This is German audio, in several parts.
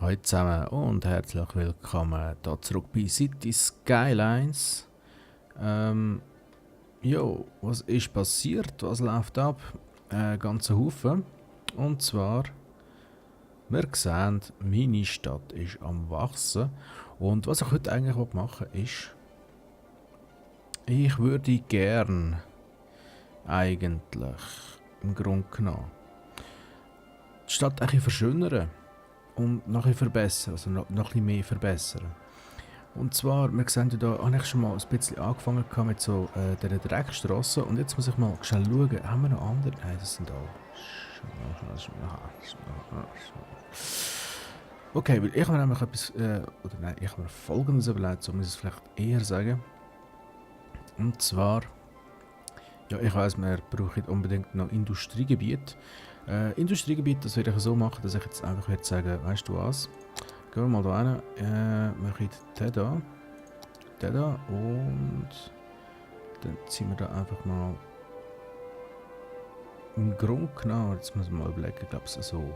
Hallo zusammen und herzlich willkommen hier zurück bei City Skylines. Jo, was ist passiert? Was läuft ab? Ganze Haufen. Und zwar, wir sehen, meine Stadt ist am wachsen. Und was ich heute eigentlich machen will, ist, ich würde gern eigentlich im Grunde genommen die Stadt ein bisschen verschönern. Und noch ein bisschen verbessern, also noch ein bisschen mehr verbessern. Und zwar, wir sehen ja da, habe ich schon mal ein bisschen angefangen mit so dieser Dreckstrasse. Und jetzt muss ich mal schnell schauen, haben wir noch andere? Nein, das sind alle. Okay, weil ich habe mir nämlich etwas, oder nein, ich habe mir Folgendes überlegt, so muss ich es vielleicht eher sagen. Und zwar, ja, ich weiss, wir brauchen unbedingt noch Industriegebiet. Industriegebiet, das werde ich so machen, dass ich jetzt einfach würde sagen, weißt du was? Gehen wir mal da rein, mache ich den da und dann ziehen wir da einfach mal im Grunde genommen, jetzt muss ich mal überlegen, ich glaube so.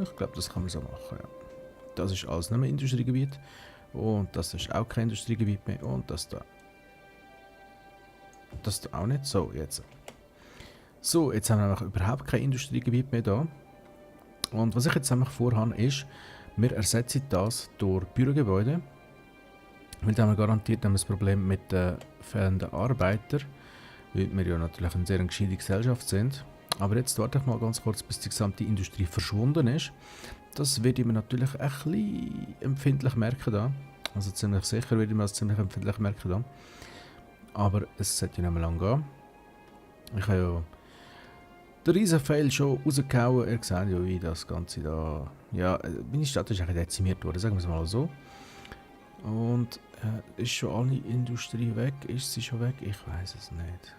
Ich glaube, das kann man so machen, ja. Das ist alles nicht mehr Industriegebiet und das ist auch kein Industriegebiet mehr und das da. Das da auch nicht, so jetzt. So, jetzt haben wir einfach überhaupt kein Industriegebiet mehr da. Und was ich jetzt einfach vorhabe ist, wir ersetzen das durch Bürogebäude. Weil da haben wir garantiert ein Problem mit den fehlenden Arbeitern. Weil wir ja natürlich eine sehr gescheite Gesellschaft sind. Aber jetzt warte ich mal ganz kurz, bis die gesamte Industrie verschwunden ist. Das werde ich mir natürlich ein bisschen empfindlich merken da. Also ziemlich sicher werde ich mir das ziemlich empfindlich merken da. Aber es sollte ja nicht mehr lang gehen. Ich habe ja den riesen Fail schon rausgehauen. Ihr seht ja, wie das Ganze da... Ja, meine Stadt ist eigentlich dezimiert worden, sagen wir es mal so. Und ist schon alle Industrie weg? Ist sie schon weg? Ich weiß es nicht.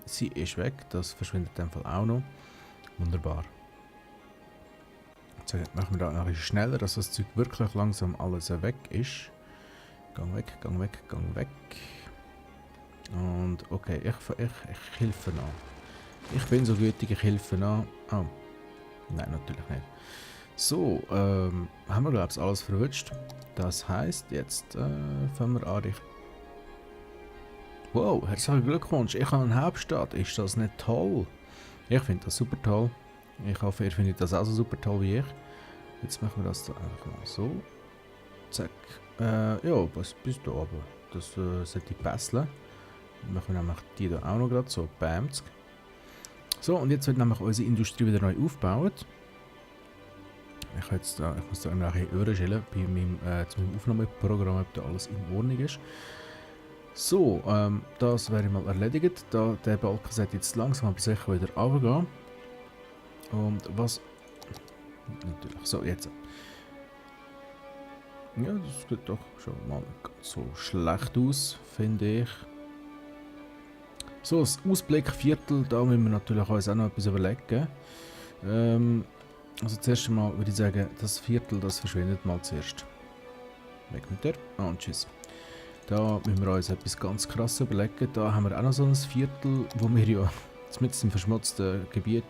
Sie ist weg, das verschwindet in dem Fall auch noch. Wunderbar. Jetzt machen wir da noch ein bisschen schneller, dass das Zeug wirklich langsam alles weg ist. Gang weg, gang weg, gang weg. Und okay, ich helfe noch. Ich bin so gütig, ich helfe nach. Oh. Nein, natürlich nicht. So, haben wir glaube ich alles verwünscht. Das heisst, jetzt fangen wir an. Wow, herzlichen Glückwunsch, ich habe eine Hauptstadt. Ist das nicht toll? Ich finde das super toll. Ich hoffe, ihr findet das auch so super toll wie ich. Jetzt machen wir das da einfach mal so. Zack. Ja, was bist du aber? Das sollte passen. Dann machen wir nämlich die da auch noch gerade so. Bams. So, und jetzt wird nämlich unsere Industrie wieder neu aufgebaut. Ich muss da immer ein bisschen Ohren schellen bei meinem Aufnahmeprogramm, ob da alles in Ordnung ist. So, das wäre mal erledigt. Der Balken sollte jetzt langsam aber sicher wieder runtergehen. Und was... Natürlich, so jetzt. Ja, das sieht doch schon mal nicht ganz so schlecht aus, finde ich. So, das Ausblickviertel, da müssen wir natürlich uns auch noch etwas überlegen. Also zuerst einmal würde ich sagen, das Viertel, das verschwindet mal zuerst. Weg mit der. Und tschüss. Da müssen wir uns etwas ganz krass überlegen. Da haben wir auch noch so ein Viertel, wo wir ja mit im verschmutzten Gebiet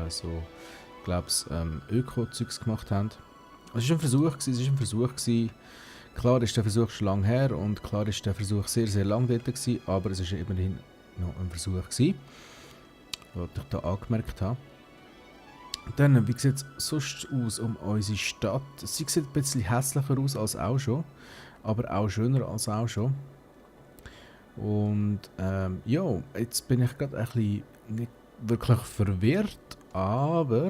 so, glaube ich, Öko-Zeugs gemacht haben. Es war ein Versuch, Klar ist der Versuch schon lange her und klar ist der Versuch sehr, sehr lang dort gewesen, aber es war immerhin noch ein Versuch gewesen, was ich da angemerkt habe. Dann, wie sieht es sonst aus um unsere Stadt? Sie sieht ein bisschen hässlicher aus als auch schon, aber auch schöner als auch schon. Und ja, jetzt bin ich gerade ein bisschen nicht wirklich verwirrt, aber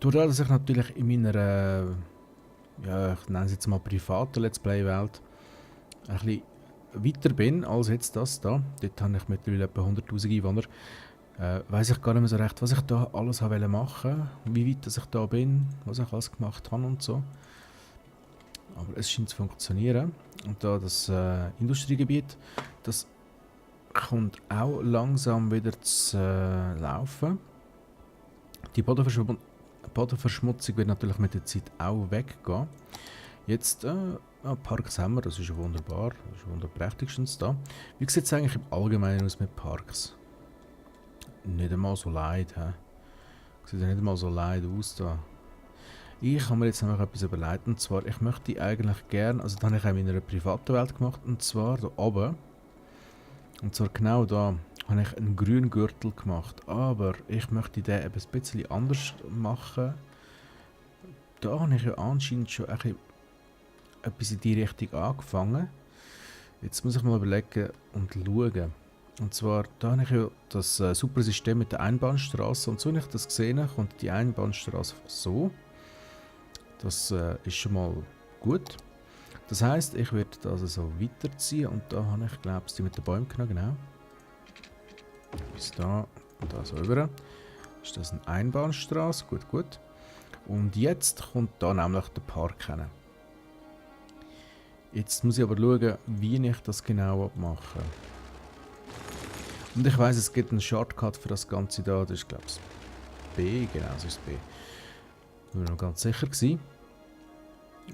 dadurch, dass ich natürlich in meiner, ja, ich nenne es jetzt mal privaten Let's Play-Welt ein bisschen weiter bin als jetzt das da. Dort habe ich mittlerweile etwa 100'000 Einwohner. Weiss ich gar nicht mehr so recht, was ich da alles machen wollte, wie weit dass ich da bin, was ich alles gemacht habe und so. Aber es scheint zu funktionieren. Und da das Industriegebiet, das kommt auch langsam wieder zu laufen. Die Bodenverschmutzung wird natürlich mit der Zeit auch weggehen. Jetzt, Parks haben wir, das ist wunderbar, das ist wunderprächtigstens da. Wie sieht es eigentlich im Allgemeinen aus mit Parks? Nicht einmal so leid, he? Sieht ja nicht mal so leid aus da. Ich habe mir jetzt noch etwas überlegt, und zwar, ich möchte eigentlich gerne, also das habe ich auch in einer privaten Welt gemacht, und zwar da oben, und zwar genau da, habe ich einen grünen Gürtel gemacht, aber ich möchte den eben ein bisschen anders machen. Da habe ich ja anscheinend schon etwas in die Richtung angefangen. Jetzt muss ich mal überlegen und schauen. Und zwar, da habe ich ja das super System mit der Einbahnstraße, und so wie ich das gesehen habe, kommt die Einbahnstraße so. Das ist schon mal gut. Das heisst, ich werde das so weiterziehen, und da habe ich, glaube ich, die mit den Bäumen genommen, genau. Bis da und da so rüber. Ist das eine Einbahnstraße? Gut, gut. Und jetzt kommt da nämlich der Park hin. Jetzt muss ich aber schauen, wie ich das genau mache. Und ich weiss, es gibt einen Shortcut für das Ganze da. Das ist, glaube ich, B. Genau, das ist B. Ich war noch ganz sicher gewesen.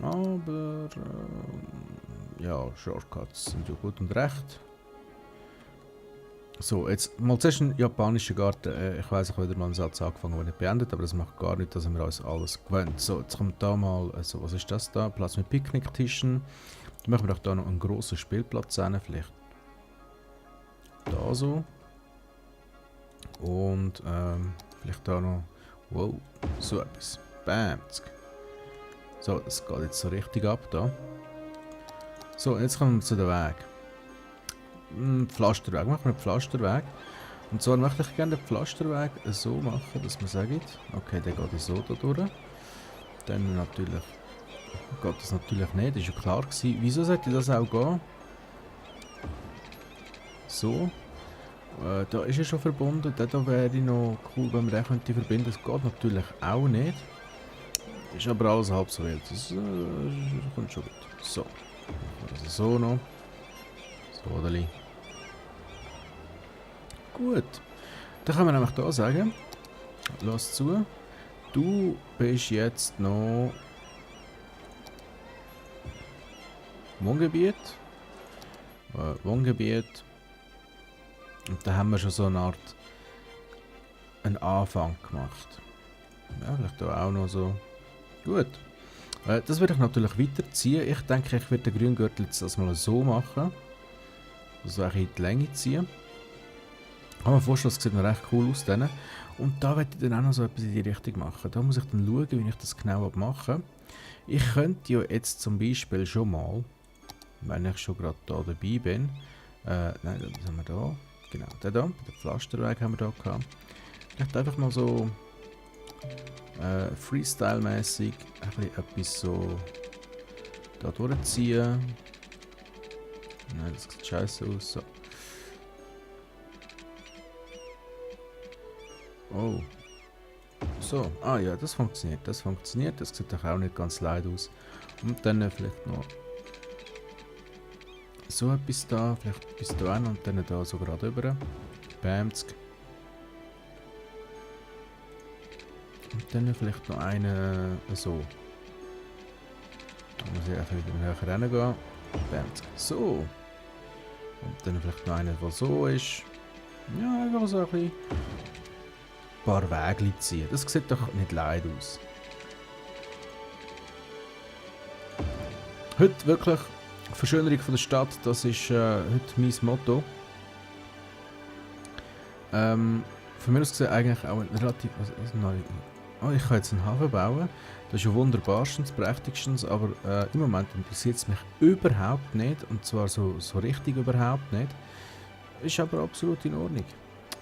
Aber ja, Shortcuts sind ja gut und recht. So, jetzt mal zuerst ein japanischer Garten. Ich weiss, ich habe wieder mal einen Satz angefangen, der nicht beendet, aber das macht gar nicht, dass wir uns alles gewöhnt. So, jetzt kommt da mal, also was ist das da? Platz mit Picknicktischen. Da machen wir doch da noch einen grossen Spielplatz hin, vielleicht da so. Und vielleicht da noch, wow, so etwas. Bam. So, das geht jetzt so richtig ab da. So, jetzt kommen wir zu dem Weg. Pflasterweg, machen wir einen Pflasterweg. Und zwar möchte ich gerne den Pflasterweg so machen, dass man sagt, okay, der geht so da durch. Dann natürlich geht das natürlich nicht, das war ja klar gewesen. Wieso sollte das auch gehen? So. Da ist er schon verbunden, da wäre noch cool, wenn man den könnte verbinden. Das geht natürlich auch nicht. Ist aber alles halb so wild. Das kommt schon gut. So. Also so noch. So, Odeli. Gut. Dann können wir nämlich hier sagen, lass zu, du bist jetzt noch Wohngebiet. Wohngebiet. Und da haben wir schon so eine Art einen Anfang gemacht. Ja, vielleicht hier auch noch so. Gut. Das werde ich natürlich weiterziehen. Ich denke, ich werde den grünen Gürtel jetzt das mal so machen. Also in die Länge ziehen. Ich kann mir vorstellen, das sieht noch recht cool aus. Dann. Und da werde ich dann auch noch so etwas in die Richtung machen. Da muss ich dann schauen, wie ich das genau mache. Ich könnte ja jetzt zum Beispiel schon mal, wenn ich schon gerade da dabei bin, nein, das haben wir da. Genau, den da, den Pflasterweg haben wir da gehabt. Vielleicht einfach mal so Freestyle-mäßig etwas so da durchziehen. Nein, das sieht scheiße aus. So. Oh. So, ah ja, das funktioniert. Das funktioniert. Das sieht doch auch nicht ganz leid aus. Und dann vielleicht noch so etwas da, vielleicht bis dahin und dann da so gerade rüber. Bamsk. Und dann vielleicht noch eine so. Da muss ich einfach wieder näher reingehen. Bamsk. So. Und dann vielleicht noch eine, der so ist. Ja, einfach so ein bisschen. Ein paar Wege ziehen. Das sieht doch nicht leid aus. Heute wirklich Verschönerung von der Stadt, das ist heute mein Motto. Von mir aus gesehen eigentlich auch ein relativ... Oh, ich kann jetzt einen Hafen bauen. Das ist ja wunderbarstens, prächtigstens, aber im Moment interessiert es mich überhaupt nicht. Und zwar so richtig überhaupt nicht. Ist aber absolut in Ordnung.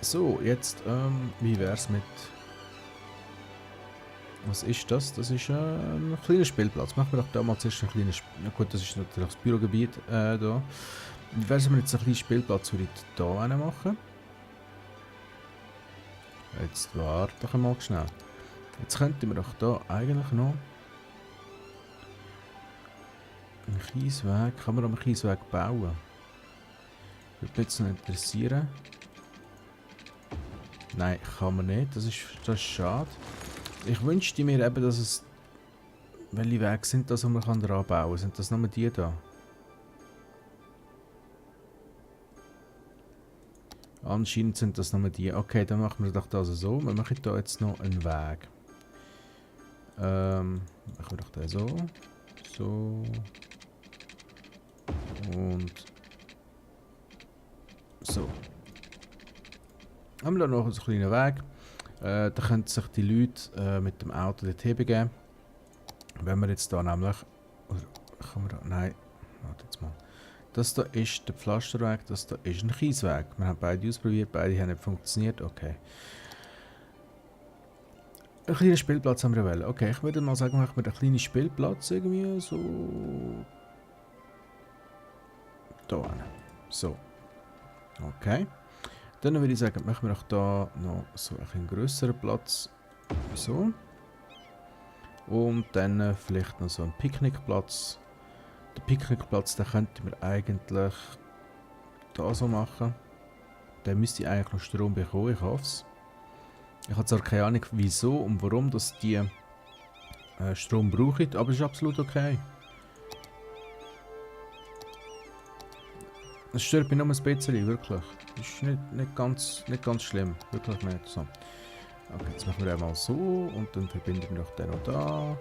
So, jetzt, wie wäre es mit... Was ist das? Das ist ein kleiner Spielplatz. Machen wir doch da mal zuerst ein kleines... Ja gut, das ist natürlich das Bürogebiet da. Wie wäre es, wenn wir jetzt einen kleinen Spielplatz würde ich da machen? Jetzt warte doch mal schnell. Jetzt könnten wir doch da eigentlich noch... Einen Kiesweg... Kann man am Kiesweg bauen? Würde mich jetzt noch interessieren. Nein, kann man nicht. Das ist schade. Ich wünschte mir eben, dass es... Welche Wege sind das, die man dran bauen kann? Sind das nur die da? Anscheinend sind das nur die. Okay, dann machen wir doch das so. Wir machen da jetzt noch einen Weg. Machen wir doch den so. So. Und so. Haben wir da noch einen kleinen Weg. Da können sich die Leute mit dem Auto dorthin begeben. Wenn wir jetzt da nämlich... Oder kann man da... Nein. Warte jetzt mal. Das da ist der Pflasterweg, das da ist ein Kiesweg. Wir haben beide ausprobiert, beide haben nicht funktioniert. Okay. Einen kleinen Spielplatz haben wir wollen. Okay, ich würde mal sagen, machen wir einen kleinen Spielplatz irgendwie so... Da hin. So. Okay. Dann würde ich sagen, machen wir auch da noch so einen grösseren Platz. So. Und dann vielleicht noch so einen Picknickplatz. Den Picknickplatz, den könnten wir eigentlich da so machen. Der müsste eigentlich noch Strom bekommen, ich hoffe es. Ich habe zwar keine Ahnung wieso und warum dass die Strom brauchen, aber es ist absolut okay. Es stört mich nur ein bisschen, wirklich. Das ist nicht ganz schlimm, wirklich nicht. So. Okay, jetzt machen wir einmal so und dann verbinden wir noch den noch da.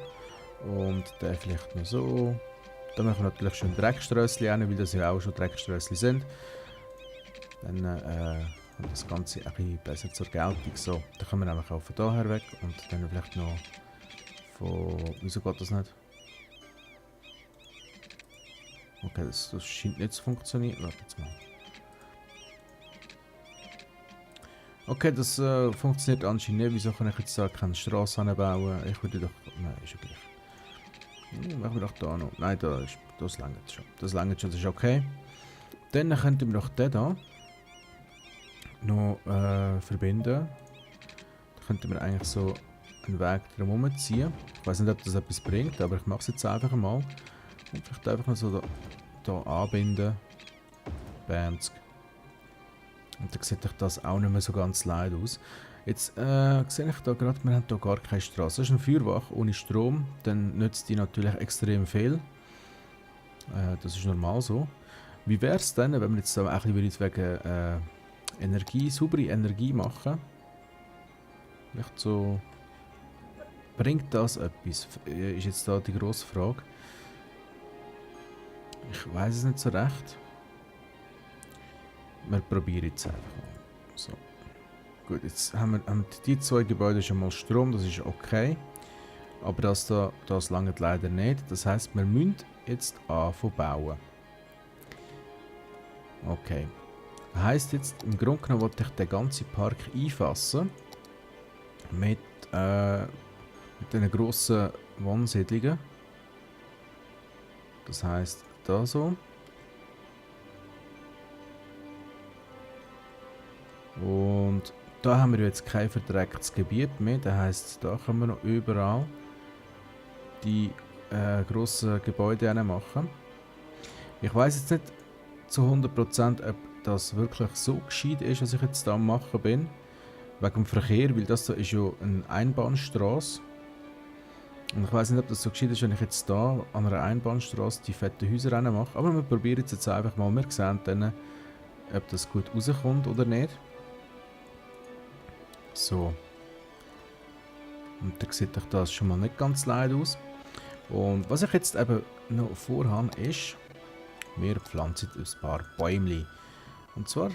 Und den vielleicht noch so. Dann machen wir natürlich schon Dreckströssli rein, weil das ja auch schon Dreckströssli sind. Dann kommt das Ganze ein bisschen besser zur Geltung. So, dann können wir nämlich auch von daher weg und dann vielleicht noch von... Wieso geht das nicht? Okay, das scheint nicht zu funktionieren. Warte jetzt mal. Okay, das funktioniert anscheinend nicht. Wieso kann ich jetzt da keine Straße anbauen? Ich würde doch... Nein, ist ja gleich. Machen wir doch da noch. Nein, das langt schon. Das langt schon, das ist okay. Dann könnten wir doch den da noch verbinden. Da könnten wir eigentlich so einen Weg drumherum ziehen. Ich weiß nicht, ob das etwas bringt, aber ich mache es jetzt einfach mal. Und vielleicht einfach noch so da anbinden. Bamsk. Und dann sieht das auch nicht mehr so ganz leid aus. Jetzt sehe ich da gerade, wir haben hier gar keine Straße. Das ist ein Feuerwache ohne Strom, dann nützt die natürlich extrem viel. Das ist normal so. Wie wäre es denn, wenn wir jetzt so ein bisschen wegen Energie, saubere Energie machen? Vielleicht so... Bringt das etwas? Ist jetzt da die grosse Frage. Ich weiß es nicht so recht. Wir probieren jetzt einfach mal. So. Gut, jetzt haben die zwei Gebäude schon mal Strom, das ist okay. Aber das langt leider nicht. Das heisst, wir müssen jetzt anfangen bauen. Okay. Das heisst jetzt, im Grunde genommen wollte ich den ganzen Park einfassen. Mit diesen grossen Wohnsiedlungen. Das heisst, da so. Und da haben wir jetzt kein verdrecktes Gebiet mehr. Das heisst, da können wir noch überall die grossen Gebäude machen. Ich weiß jetzt nicht zu 100%, ob das wirklich so gescheit ist, was ich jetzt da am machen bin. Wegen dem Verkehr, weil das da ist ja eine Einbahnstraße. Und ich weiß nicht, ob das so gescheit ist, wenn ich jetzt da an einer Einbahnstraße die fetten Häuser mache. Aber wir probieren es jetzt einfach mal. Wir sehen dann, ob das gut rauskommt oder nicht. So. Und da sieht euch das schon mal nicht ganz leid aus. Und was ich jetzt eben noch vorhabe, ist, wir pflanzen ein paar Bäumchen. Und zwar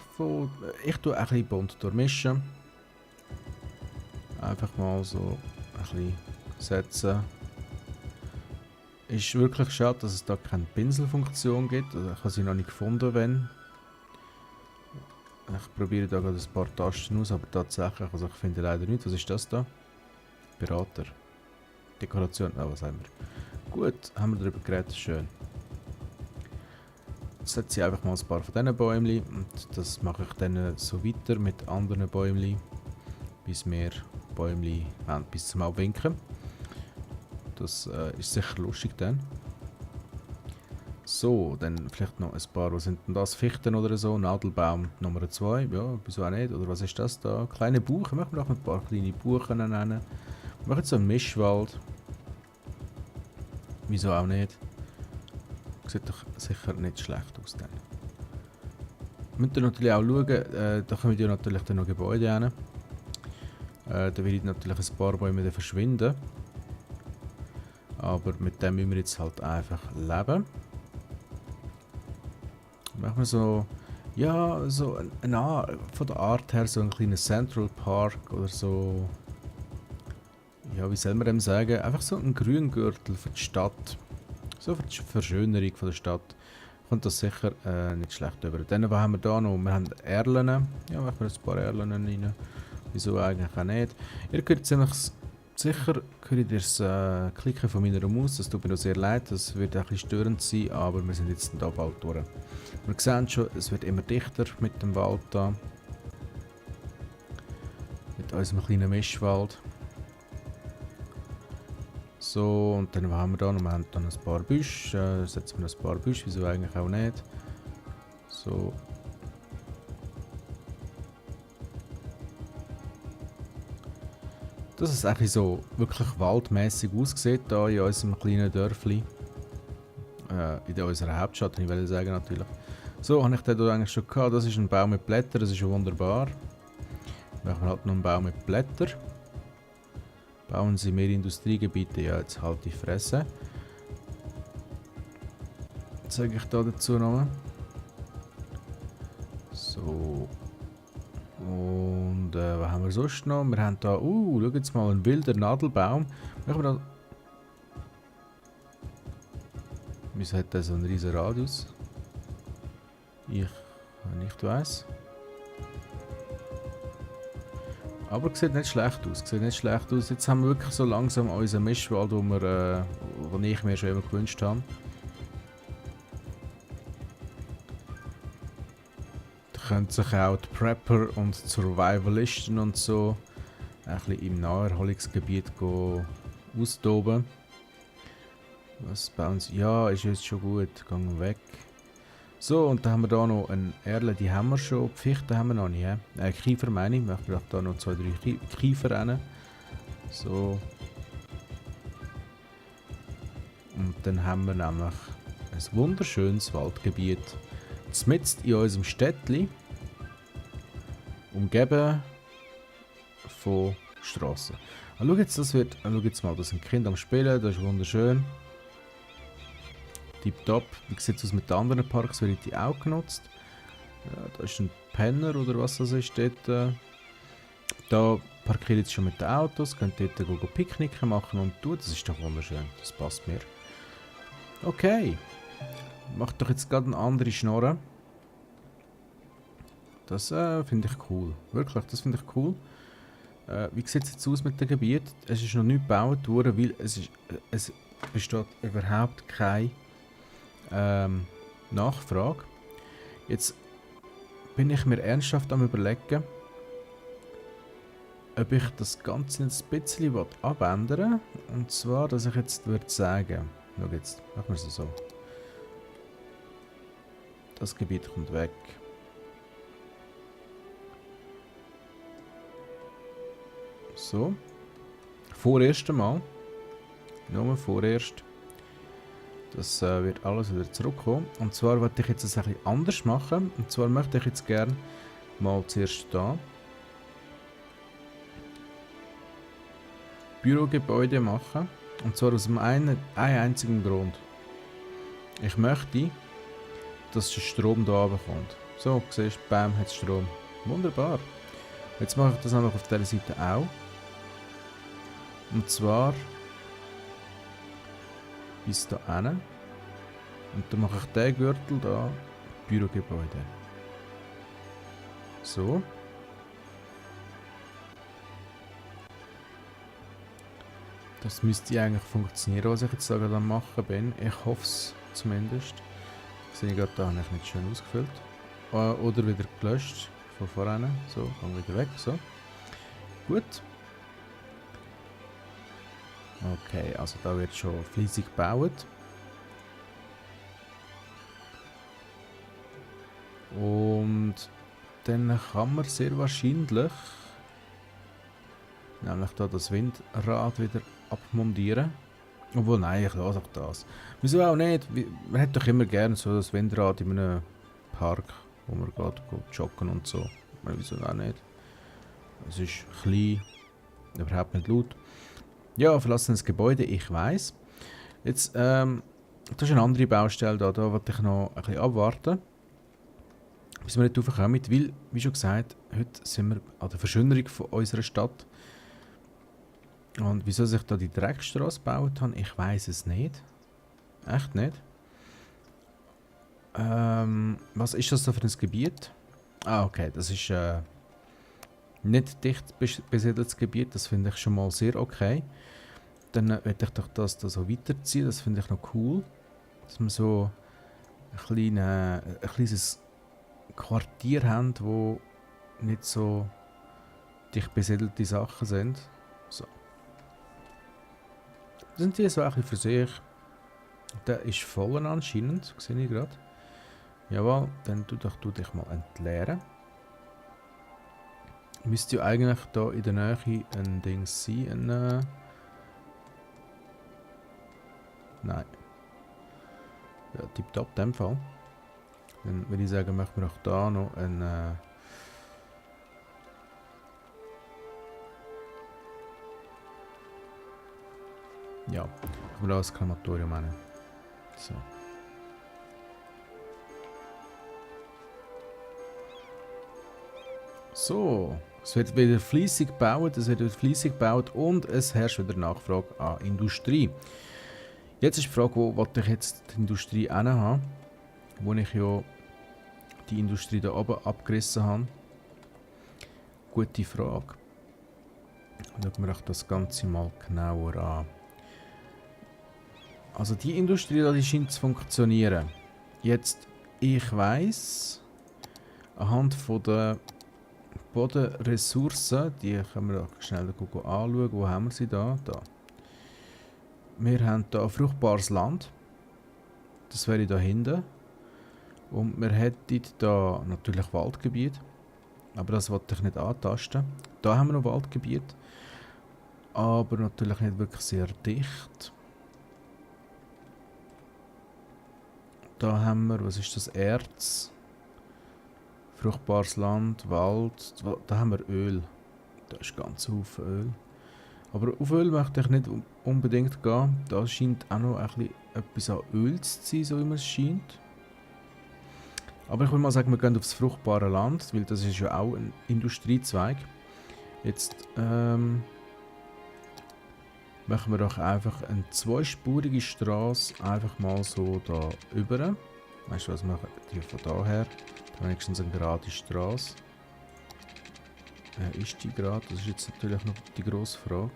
ich tue ein bisschen bunt durchmischen. Einfach mal so ein bisschen setzen. Ist wirklich schade, dass es da keine Pinselfunktion gibt. Also ich habe sie noch nicht gefunden, wenn. Ich probiere da gerade ein paar Tasten aus, aber tatsächlich, also ich finde leider nicht. Was ist das da? Berater. Dekoration, was haben wir? Gut, haben wir darüber geredet, schön. Jetzt setze ich einfach mal ein paar von diesen Bäumchen und das mache ich dann so weiter mit anderen Bäumchen, bis wir Bäumchen haben, bis zum Abwinken. Das ist sicher lustig dann. So, dann vielleicht noch ein paar, was sind denn das? Fichten oder so, Nadelbaum Nummer 2, ja, wieso auch nicht, oder was ist das da? Kleine Buchen, machen wir noch ein paar kleine Buchen nennen. Wir machen jetzt so einen Mischwald. Wieso auch nicht? Sieht doch sicher nicht schlecht aus dann. müsst ihr natürlich auch schauen, da kommen ja natürlich dann noch Gebäude hin. Da werden natürlich ein paar Bäume dann verschwinden. Aber mit dem müssen wir jetzt halt einfach leben. Machen wir so, ja, so von der Art her so ein kleiner Central Park oder so. Ja, wie soll man dem sagen? Einfach so ein Grüngürtel für die Stadt. So für die Verschönerung von der Stadt. Kommt das sicher nicht schlecht über. Dann was haben wir da noch? Wir haben Erlen. Ja, machen wir ein paar Erlen rein. Wieso eigentlich auch nicht? Ihr könnt ziemlich sicher das Klicken von meiner Maus. Das tut mir noch sehr leid. Das wird ein bisschen störend sein, aber wir sind jetzt da bald durch. Wir sehen schon, es wird immer dichter mit dem Wald da. Mit unserem kleinen Mischwald. So, und dann haben wir da noch, wir haben dann ein paar Büsche, setzen wir ein paar Büsche, wieso eigentlich auch nicht. So. Dass es eigentlich so wirklich waldmäßig aussieht, hier in unserem kleinen Dörfli. In unserer Hauptstadt, ich will sagen natürlich. So, habe ich den hier eigentlich schon gehabt, das ist ein Baum mit Blättern, das ist wunderbar. Machen wir halt noch einen Baum mit Blättern. Bauen Sie mehr Industriegebiete, ja, jetzt halt die Fresse. Was sage ich da dazu noch? So. Und was haben wir sonst noch? Wir haben da, schau jetzt mal, einen wilden Nadelbaum. Machen wir da. Wieso hat der so einen riesen Radius? Ich nicht weiss. Aber es sieht nicht schlecht aus. Sieht nicht schlecht aus. Jetzt haben wir wirklich so langsam unseren Mischwald, den ich mir schon immer gewünscht habe. Da können sich auch die Prepper und Survivalisten und so ein bisschen im Naherholungsgebiet austoben. Was bauen sie? Ja, ist jetzt schon gut. Gehen weg. So, und dann haben wir da noch eine Erle, die haben wir schon. Die Fichten haben wir noch nicht. Kiefer meine ich. Ich möchte da noch 2, 3 Kiefer rein. So. Und dann haben wir nämlich ein wunderschönes Waldgebiet. Mitten in unserem Städtli. Umgeben von Strassen. Schau jetzt, schau jetzt mal, da sind Kinder am Spielen, das ist wunderschön. Tipptopp. Wie sieht es aus mit den anderen Parks? Werden die auch genutzt? Ja, da ist ein Penner oder was das ist dort. Da parkiert jetzt schon mit den Autos, könnt dort Picknicken machen und tun. Das ist doch wunderschön. Das passt mir. Okay. Macht doch jetzt gerade eine andere Schnorre. Das finde ich cool. Wirklich, das finde ich cool. Wie sieht es jetzt aus mit dem Gebiet? Es ist noch nicht gebaut worden, weil es besteht überhaupt keine Nachfrage. Jetzt bin ich mir ernsthaft am Überlegen, ob ich das Ganze ein bisschen abändern will. Und zwar, dass ich jetzt würde sagen, schau jetzt, machen wir es so. Das Gebiet kommt weg. So. Vorerst einmal. Nur vorerst. Das wird alles wieder zurückkommen. Und zwar möchte ich jetzt ein bisschen anders machen. Und zwar möchte ich jetzt gerne mal zuerst da Bürogebäude machen. Und zwar aus einem einzigen Grund. Ich möchte, dass der Strom da kommt. So, siehst du, bam, hat Strom. Wunderbar. Jetzt mache ich das auch noch auf dieser Seite auch. Und zwar bis da hin. Und dann mache ich den Gürtel da, Bürogebäude. So. Das müsste eigentlich funktionieren, was ich jetzt da gerade am machen bin. Ich hoffe es zumindest. Ich sehe gerade, da habe ich nicht schön ausgefüllt. Oder wieder gelöscht von vorne. So, gehen wieder weg. So. Gut. Okay, also da wird schon fleissig gebaut. Und dann kann man sehr wahrscheinlich nämlich da das Windrad wieder abmontieren. Obwohl, nein, ich lasse auch das. Wieso auch nicht? Man hat doch immer gerne so das Windrad in einem Park. wo man geht joggen und so. Wieso auch nicht? Es ist klein, überhaupt nicht laut. Ja, verlassenes Gebäude, ich weiß. Jetzt, das ist eine andere Baustelle da wollte ich noch ein bisschen abwarten, bis wir nicht raufkommen, weil, wie schon gesagt, heute sind wir an der Verschönerung von unserer Stadt. Und wieso sich da die Dreckstraße gebaut haben, ich weiß es nicht. Echt nicht. Was ist das da für ein Gebiet? Ah, okay, das ist nicht dicht besiedeltes Gebiet, das finde ich schon mal sehr okay. Dann werde ich doch das da so weiterziehen, das finde ich noch cool. Dass wir so ein kleines Quartier haben, wo nicht so dicht besiedelte Sachen sind. So. Sind die so ein bisschen für sich? Der ist voll anscheinend, sehe ich gerade. Jawohl, dann tu dich mal entleeren. Müsste ja eigentlich da in der Nähe ein Ding sein. Nein. Ja, tipptopp in dem Fall. Dann würde ich sagen, machen wir auch da noch ein... ja, ich will auch ein Krematorium nehmen. So. So, es wird wieder fleissig gebaut, und es herrscht wieder Nachfrage an Industrie. Jetzt ist die Frage, wo wollte ich jetzt die Industrie haben, wo ich ja die Industrie da oben abgerissen habe. Gute Frage. Schauen wir auch das Ganze mal genauer an. Also die Industrie da, die scheint zu funktionieren. Jetzt, ich weiss, anhand von der Bodenressourcen, die können wir auch schnell anschauen. Wo haben wir sie da? Da. Wir haben hier fruchtbares Land. Das wäre da hinten. Und wir hätten da natürlich Waldgebiet. Aber das wollte ich nicht antasten. Da haben wir noch Waldgebiet. Aber natürlich nicht wirklich sehr dicht. Da haben wir, was ist das? Erz. Fruchtbares Land, Wald. Da haben wir Öl. Da ist ganz viel Öl. Aber auf Öl möchte ich nicht unbedingt gehen. Da scheint auch noch ein bisschen etwas an Öl zu sein, so wie es scheint. Aber ich will mal sagen, wir gehen aufs fruchtbare Land, weil das ist ja auch ein Industriezweig. Jetzt machen wir doch einfach eine zweispurige Straße einfach mal so da über. Weißt du was, machen wir von da her? Da wenigstens eine gerade Straße. Ist die gerade? Das ist jetzt natürlich noch die grosse Frage.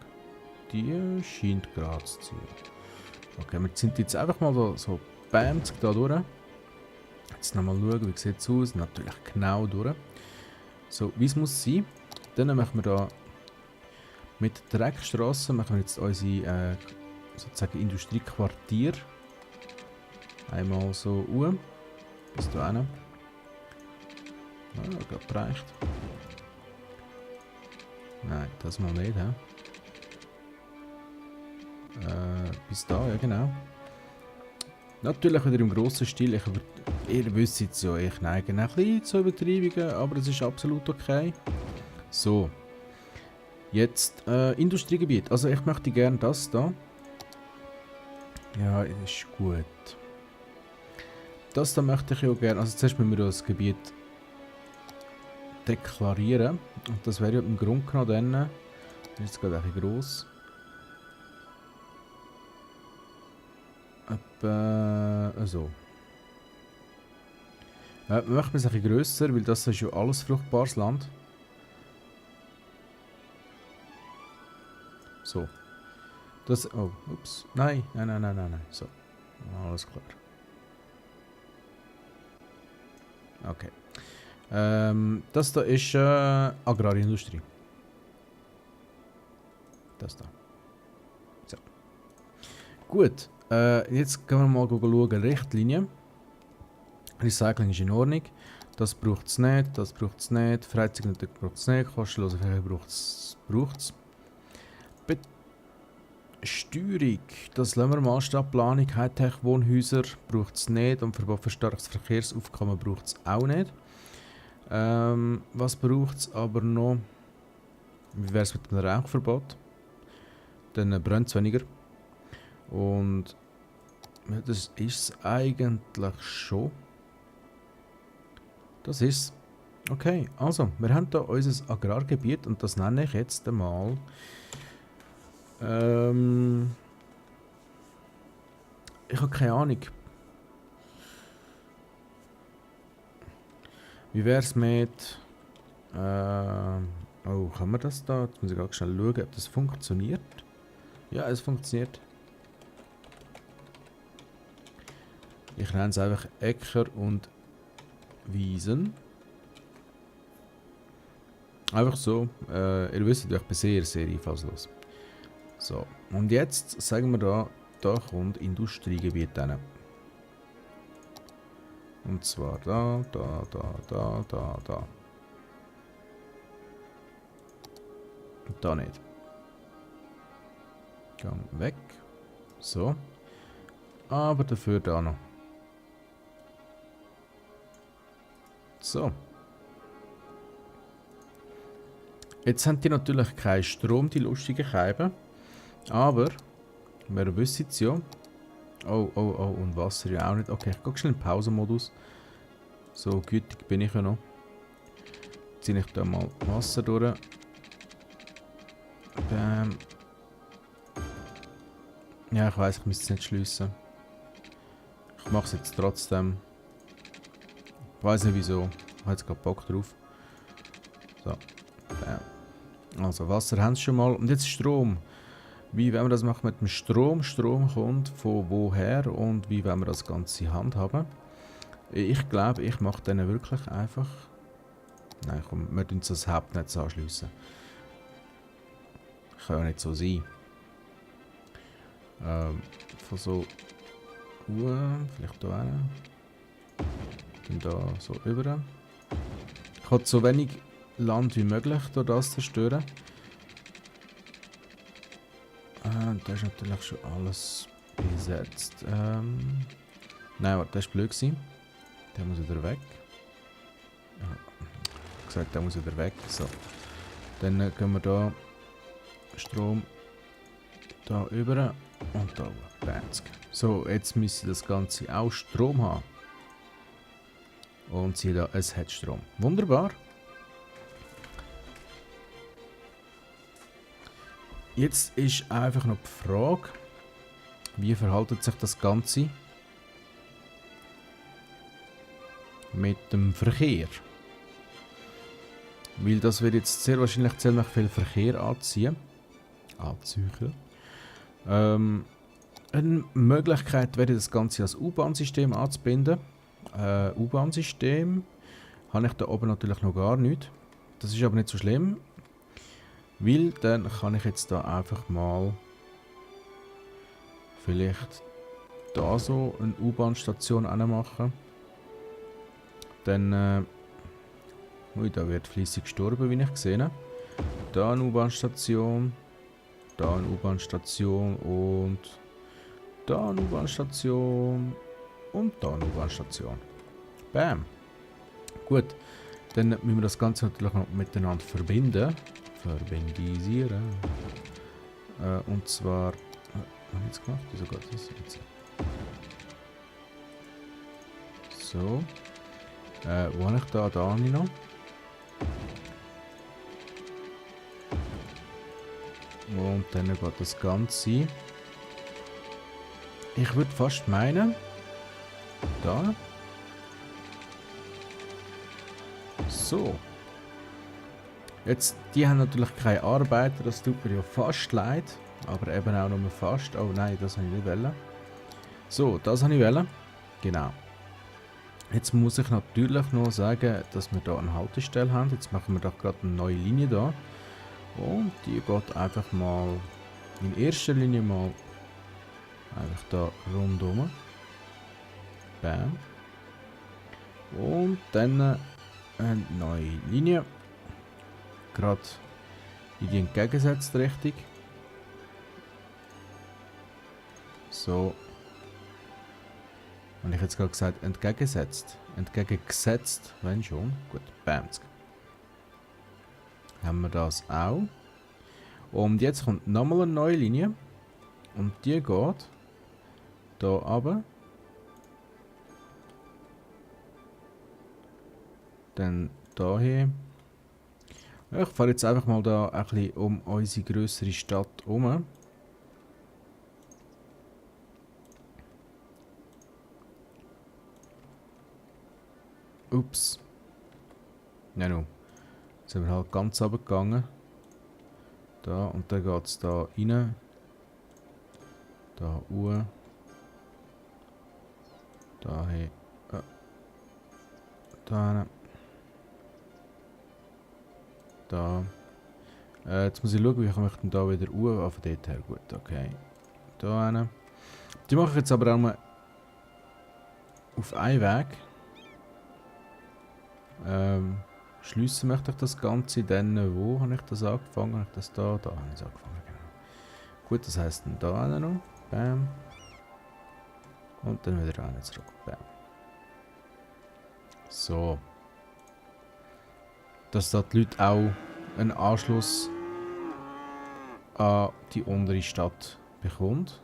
Die scheint gerade zu sein. Okay, wir sind jetzt einfach mal so bam, da durch. Jetzt nochmal schauen, wie sieht es aus. Natürlich genau durch. So, wie es muss sein. Dann machen wir da mit der Dreckstrasse machen wir jetzt unsere sozusagen Industriequartier. Einmal so bis da hin. Ah, gerade reicht. Nein, das mal nicht, hä? Bis da, ja genau. Natürlich wieder im grossen Stil. Ihr wisst jetzt ja, ich neige ein bisschen zu Übertreibungen, aber es ist absolut okay. So. Jetzt Industriegebiet. Also ich möchte gerne das da. Ja, ist gut. Das da möchte ich ja gerne. Also zuerst müssen wir das Gebiet deklarieren. Und das wäre ja im Grunde genommen dann. Das ist jetzt gerade ein bisschen gross. So. Wir machen es ein bisschen grösser, weil das ist ja alles fruchtbares Land. So. Das. Oh, ups. Nein. So. Alles klar. Okay. Das da ist Agrarindustrie. Das da. So. Gut. Jetzt können wir mal schauen. Richtlinien. Recycling ist in Ordnung. Das braucht es nicht. Das braucht es nicht. Freizeitig braucht es nicht. Kostenlose Fächer braucht es. Steuerung, das lassen wir mal. Stadtplanung, Hightech-Wohnhäuser braucht es nicht und Verbot für starkes Verkehrsaufkommen braucht es auch nicht. Was braucht es aber noch? Wie wäre es mit dem Rauchverbot? Dann brennt es weniger. Und ja, das ist es eigentlich schon. Das ist es. Okay, also, wir haben hier unser Agrargebiet und das nenne ich jetzt einmal. Ich habe keine Ahnung. Wie wäre es mit. Oh, kann man das da? Jetzt muss ich ganz schnell schauen, ob das funktioniert. Ja, es funktioniert. Ich nenne es einfach Äcker und Wiesen. Einfach so. Ihr wisst, ich bin sehr, sehr einfallslos. So, und jetzt sagen wir da kommt Industriegebiet hin. Und zwar da. Und da nicht. Gang weg. So. Aber dafür da noch. So. Jetzt haben die natürlich keinen Strom, die lustigen Scheiben. Aber, wir wissen es ja. Oh, und Wasser ja auch nicht. Okay, ich gehe schnell in den Pausenmodus. So gütig bin ich ja noch. Jetzt ziehe ich da mal Wasser durch. Bam. Ja, ich weiss, ich müsste es nicht schliessen. Ich mache es jetzt trotzdem. Ich weiss nicht wieso. Ich habe jetzt gerade Bock drauf. So. Bam. Also Wasser haben sie schon mal. Und jetzt Strom. Wie wollen wir das machen mit dem Strom? Strom kommt von woher und wie wollen wir das Ganze handhaben? Ich glaube, ich mache denen wirklich einfach... Nein, komm, wir tun das Hauptnetz anschliessen. Kann ja nicht so sein. Von so... vielleicht hier hin. Dann da so über. Ich habe so wenig Land wie möglich durch das zerstören. Da ist natürlich schon alles besetzt. Nein, warte, das war blöd gewesen. Der muss wieder weg. Ja, ich habe gesagt, der muss wieder weg. So. Dann können wir da Strom da über und da 50. So, jetzt müsste das Ganze auch Strom haben. Und siehe da, es hat Strom. Wunderbar. Jetzt ist einfach noch die Frage, wie verhält sich das Ganze mit dem Verkehr? Weil das wird jetzt sehr wahrscheinlich ziemlich viel Verkehr anziehen. Eine Möglichkeit wäre, das Ganze als U-Bahn-System anzubinden. U-Bahn-System habe ich da oben natürlich noch gar nicht. Das ist aber nicht so schlimm. Weil dann kann ich jetzt da einfach mal vielleicht da so eine U-Bahn-Station anmachen. Dann, ui, da wird fließig gestorben, wie ich sehe. Da eine U-Bahn-Station, da eine U-Bahn-Station und da eine U-Bahn-Station und da eine U-Bahn-Station. Bam. Gut, dann müssen wir das Ganze natürlich noch miteinander verbinden. Verbindisieren. Und zwar... was habe ich jetzt gemacht? Wieso geht das jetzt? So. Wo habe ich da? Da habe ich noch. Und dann geht das Ganze. Ich würde fast meinen... Da. So. Jetzt, die haben natürlich keine Arbeiter, das tut mir ja fast leid. Aber eben auch nur fast. Oh nein, das habe ich nicht wollen. So, das habe ich wollen. Genau. Jetzt muss ich natürlich noch sagen, dass wir hier eine Haltestelle haben. Jetzt machen wir doch gerade eine neue Linie da. Und die geht einfach mal in erster Linie mal einfach da rundum. Bam. Und dann eine neue Linie. Gerade in die entgegengesetzte Richtung. So. Und ich jetzt gerade gesagt, entgegengesetzt. Entgegengesetzt, wenn schon. Gut, bams. Haben wir das auch. Und jetzt kommt nochmal eine neue Linie. Und die geht da runter. Dann dahin. Ja, ich fahre jetzt einfach mal da ein bisschen um unsere grössere Stadt herum. Ups. Ja, no. Jetzt sind wir halt ganz runtergegangen. Da, und dann geht es da rein. Da hoch. Da hin. Da hin. Da. Jetzt muss ich schauen, wie komme ich denn da wieder hoch. Von dort her. Gut, okay. Da hin. Die mache ich jetzt aber auch mal auf einen Weg. Schliessen möchte ich das Ganze dann, wo habe ich das angefangen? Habe ich das da? Da habe ich es angefangen, genau. Gut, das heisst dann da hin noch. Bam. Und dann wieder rein zurück. Bam. So. Dass da die Leute auch einen Anschluss an die untere Stadt bekommt.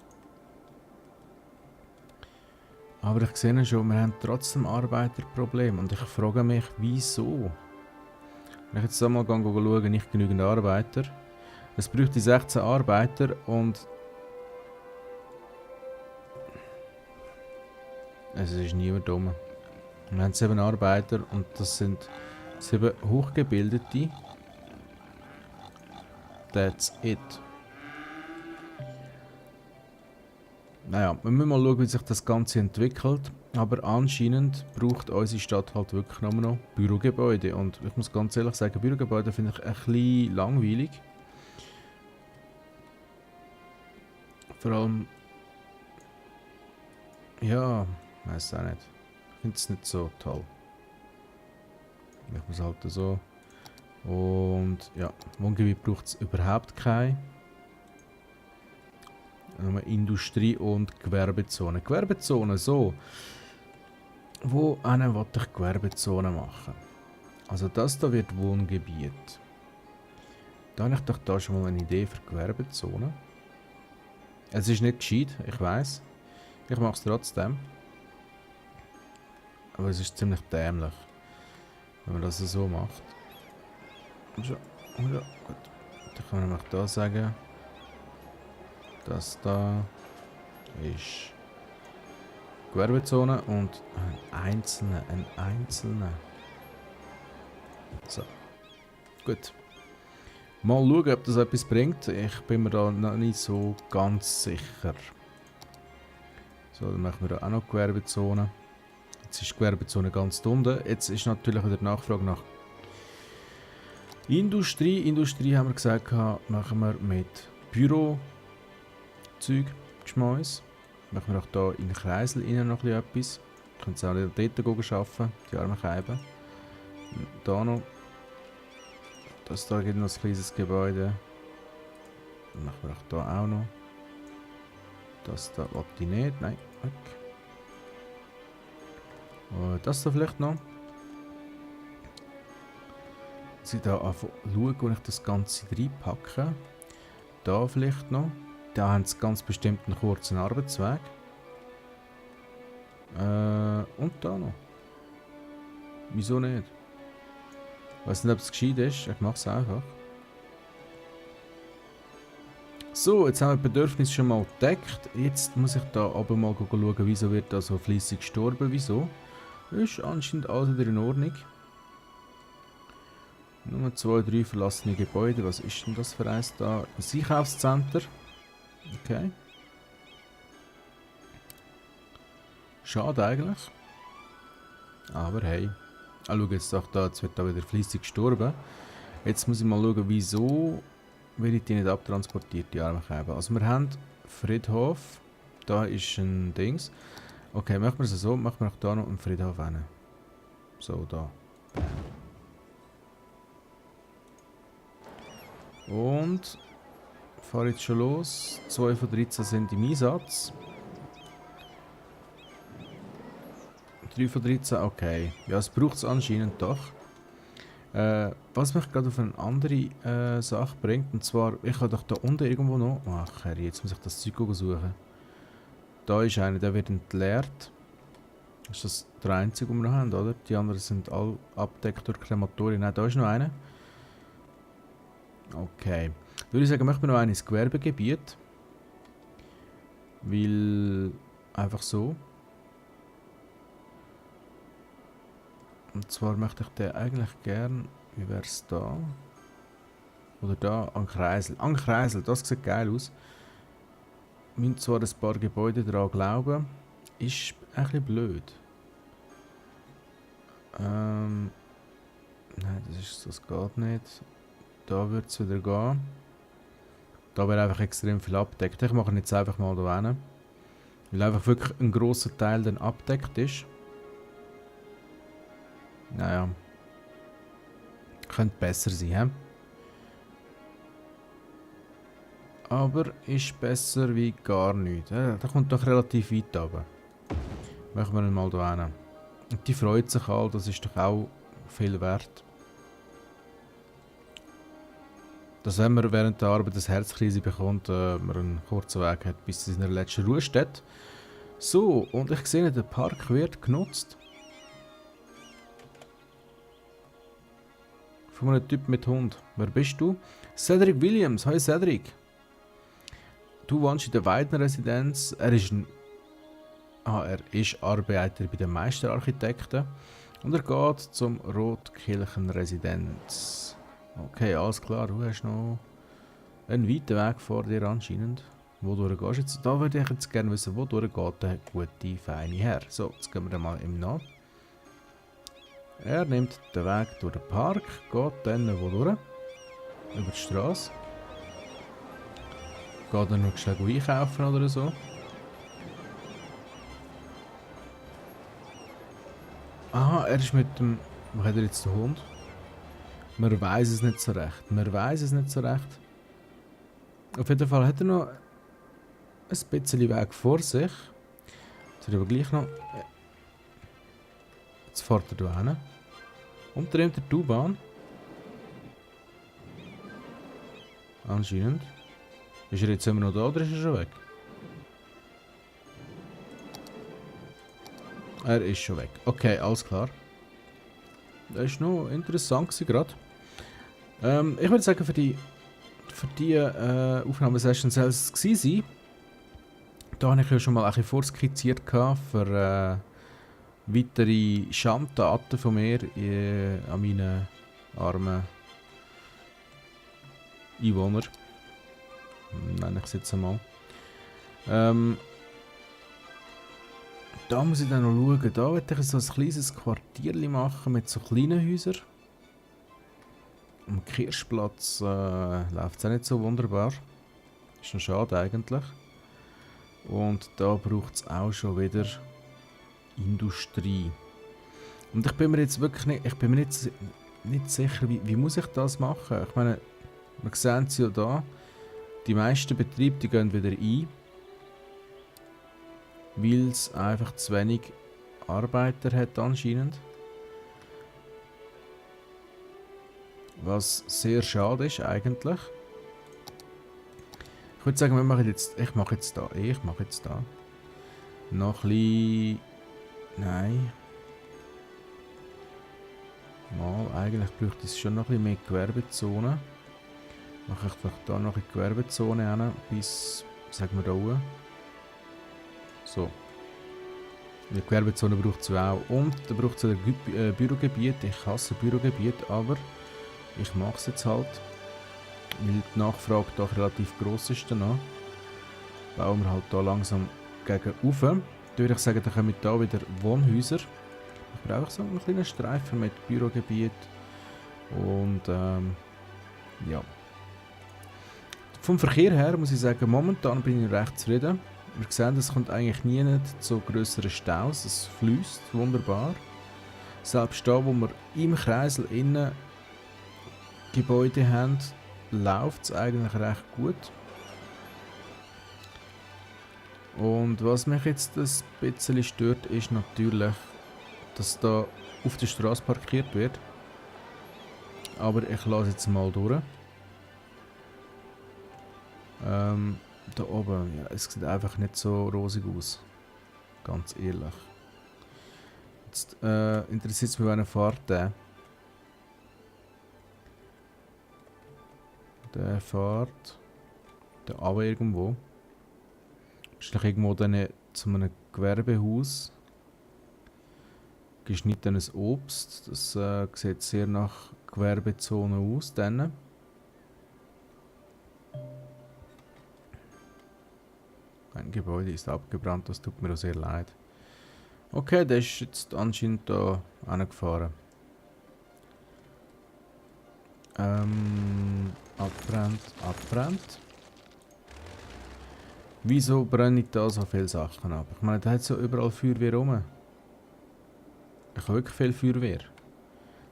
Aber ich sehe schon, wir haben trotzdem Arbeiterprobleme. Und ich frage mich, wieso? Wenn ich jetzt einmal schaue, nicht genügend Arbeiter. Es bräuchte 16 Arbeiter und es ist niemand dumm. Wir haben 7 Arbeiter und das sind 7 Hochgebildete. That's it. Naja, wir müssen mal schauen, wie sich das Ganze entwickelt. Aber anscheinend braucht unsere Stadt halt wirklich nur noch Bürogebäude. Und ich muss ganz ehrlich sagen, Bürogebäude finde ich ein bisschen langweilig. Vor allem... Ja, weiß auch nicht. Ich finde es nicht so toll. Ich muss halt so... Und ja, Wohngebiet braucht es überhaupt kein. Nur Industrie- und Gewerbezone. Gewerbezone, so. Wo wollte ich Gewerbezone machen? Also das da wird Wohngebiet. Da habe ich doch da schon mal eine Idee für Gewerbezone. Es ist nicht gescheit, ich weiß. Ich mache es trotzdem. Aber es ist ziemlich dämlich, wenn man das so macht. Ja, gut. Dann kann man nämlich da sagen, das da ist Gewerbezone und ein einzelner. So, gut. Mal schauen, ob das etwas bringt. Ich bin mir da noch nicht so ganz sicher. So, dann machen wir da auch noch Gewerbezone. Jetzt ist die Gewerbezone ganz unten. Jetzt ist natürlich wieder die Nachfrage nach Industrie. Industrie haben wir gesagt, machen wir mit Bürozeug, Geschmäus. Machen wir auch hier in den Kreisel innen noch etwas. Können Sie auch dort arbeiten, die armen Scheiben. Da noch. Das da gibt noch ein kleines Gebäude. Dann machen wir auch hier auch noch. Das da wollte ich nicht, nein, weg. Und das da vielleicht noch. Jetzt da einfach schauen, wo ich das Ganze reinpacke. Da vielleicht noch. Da haben sie ganz bestimmt einen kurzen Arbeitsweg. Und da noch. Wieso nicht? Ich weiß nicht, ob es gescheit ist. Ich mache es einfach. So, jetzt haben wir die Bedürfnisse schon mal gedeckt. Jetzt muss ich da aber mal schauen, wieso wird da so fleissig gestorben. Wieso? Ist anscheinend alles wieder in Ordnung. Nur 2, 3 verlassene Gebäude. Was ist denn das für eins da? Ein Einkaufscenter. Okay. Schade eigentlich. Aber hey. Schau jetzt doch da, jetzt wird da wieder fleissig gestorben. Jetzt muss ich mal schauen, wieso will ich die nicht abtransportiert, die armen Käben. Also wir haben Friedhof. Da ist ein Dings. Okay, machen wir es so. Machen wir auch da noch einen Friedhof hin. So, da. Und fahre jetzt schon los. 2 von 13 sind im Einsatz. 3 von 13, okay. Ja, es braucht es anscheinend doch. Was mich gerade auf eine andere Sache bringt, und zwar, ich habe doch da unten irgendwo noch... Ach Herr, jetzt muss ich das Zeug suchen. Da ist einer, der wird entleert. Ist das der einzige, den wir noch haben, oder? Die anderen sind alle abgedeckt durch Krematorien. Nein, da ist noch einer. Okay. Dann würde ich sagen, möchten wir noch einen ins Gewerbegebiet. Weil... Einfach so. Und zwar möchte ich den eigentlich gern... Wie wäre es da? Oder da, an Kreisel. An Kreisel, das sieht geil aus. Wir müssen zwar ein paar Gebäude daran glauben. Ist ein bisschen blöd. Nein, das geht nicht. Da würde es wieder gehen. Da wäre einfach extrem viel abdeckt. Ich mache ihn jetzt einfach mal da hin. Weil einfach wirklich ein grosser Teil dann abdeckt ist. Naja. Könnte besser sein, he? Aber ist besser wie gar nichts. Da kommt doch relativ weit runter. Machen wir ihn mal da hin. Und die freut sich all, das ist doch auch viel wert. Dass wenn man während der Arbeit eine Herzkrise bekommt, man einen kurzen Weg hat bis zu seiner letzten Ruhestätte. So, und ich sehe, der Park wird genutzt. Von einem Typ mit Hund. Wer bist du? Cedric Williams. Hi Cedric. Du wohnst in der Weiden-Residenz. Er ist Arbeiter bei den Meisterarchitekten. Und er geht zum Rotkirchen-Residenz. Okay, alles klar. Du hast noch einen weiten Weg vor dir anscheinend. Wodurch gehst du jetzt? Da würde ich jetzt gerne wissen, wodurch geht der gute, feine Herr. So, jetzt gehen wir dann mal ihm nach. Er nimmt den Weg durch den Park, geht dann wodurch? Über die Straße. Geht er noch schnell einkaufen oder so? Aha, er ist mit dem... Wo hat er jetzt den Hund? Man weiß es nicht so recht. Auf jeden Fall hat er noch ein bisschen Weg vor sich. Jetzt hat er aber gleich noch... Jetzt fährt er da hin. Und nimmt die U-Bahn. Anscheinend. Ist er jetzt immer noch da oder ist er schon weg? Er ist schon weg. Okay, alles klar. Das war noch interessant gerade. Ich würde sagen, für die Aufnahmesession soll es gewesen sein. Da habe ich ja schon mal ein bisschen vorskizziert für weitere Schandtaten von mir an meinen armen Einwohner. Nenne ich es jetzt einmal. Da muss ich dann noch schauen. Da möchte ich so ein kleines Quartierchen machen mit so kleinen Häusern. Am Kirschplatz läuft es auch nicht so wunderbar. Ist schon schade eigentlich. Und da braucht es auch schon wieder Industrie. Und ich bin mir jetzt wirklich nicht sicher, wie muss ich das machen? Ich meine, wir sehen es ja da. Die meisten Betriebe die gehen wieder ein. Weil es einfach zu wenig Arbeiter hat anscheinend. Was sehr schade ist eigentlich. Ich würde sagen, ich mache jetzt da noch ein bisschen... Nein. Eigentlich bräuchte es schon noch ein bisschen mehr Gewerbezone. Mache ich doch da noch eine Gewerbezone hin, bis, sagen wir da oben. So. Die Gewerbezone braucht es auch. Und da braucht es ein Bürogebiet. Ich hasse Bürogebiet, aber ich mache es jetzt halt. Weil die Nachfrage doch relativ gross ist danach. Bauen wir halt da langsam gegen rauf. Dann würde ich sagen, dann kommen da wieder Wohnhäuser. Ich brauche so einen kleinen Streifen mit Bürogebiet. Und ja. Vom Verkehr her muss ich sagen, momentan bin ich recht zufrieden. Wir sehen, es kommt eigentlich nie zu grösseren Staus. Es fließt wunderbar. Selbst da, wo wir im Kreisel innen Gebäude haben, läuft es eigentlich recht gut. Und was mich jetzt ein bisschen stört, ist natürlich dass da auf der Straße parkiert wird. Aber ich lasse jetzt mal durch. Da oben, ja, es sieht einfach nicht so rosig aus. Ganz ehrlich. Jetzt interessiert es mich, wenn er fährt. Der fährt da aber irgendwo. Wahrscheinlich irgendwo dann zu einem Gewerbehaus. Geschnittenes Obst. Das sieht sehr nach Gewerbezone aus. Dann. Ein Gebäude ist abgebrannt, das tut mir auch sehr leid. Okay, der ist jetzt anscheinend da angefahren. Abbrennt. Wieso brennen da so viele Sachen ab? Ich meine, da hat so überall Feuerwehr rum. Ich habe wirklich viel Feuerwehr.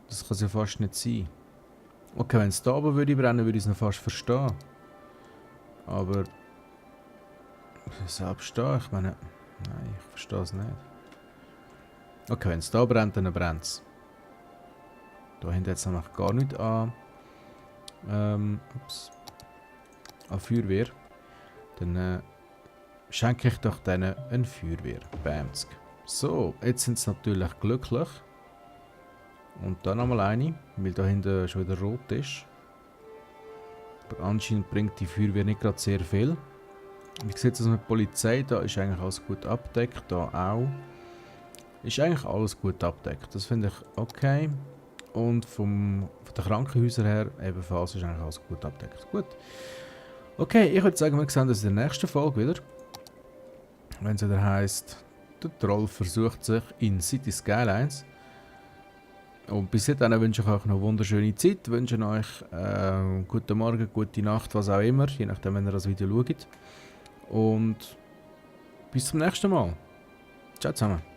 Das kann es ja fast nicht sein. Okay, wenn es da oben würde brennen, würde ich es noch fast verstehen. Aber... selbst da, ich meine... Nein, ich verstehe es nicht. Okay, wenn es da brennt, dann brennt es. Da hinten jetzt nämlich gar nicht an... an Feuerwehr. Dann schenke ich doch denen eine Feuerwehr. Bamsk. So, jetzt sind sie natürlich glücklich. Und dann nochmal eine, weil da hinten schon wieder rot ist. Aber anscheinend bringt die Feuerwehr nicht gerade sehr viel. Wie sieht es aus mit der Polizei? Da ist eigentlich alles gut abgedeckt. Da auch. Ist eigentlich alles gut abgedeckt. Das finde ich okay. Und von den Krankenhäusern her ebenfalls ist eigentlich alles gut abgedeckt. Gut. Okay, ich würde sagen, wir sehen uns in der nächsten Folge wieder. Wenn es wieder heisst, der Troll versucht sich in City Skylines. Und bis dahin wünsche ich euch noch eine wunderschöne Zeit. Wünsche euch guten Morgen, gute Nacht, was auch immer. Je nachdem, wenn ihr das Video schaut. Und bis zum nächsten Mal. Ciao zusammen.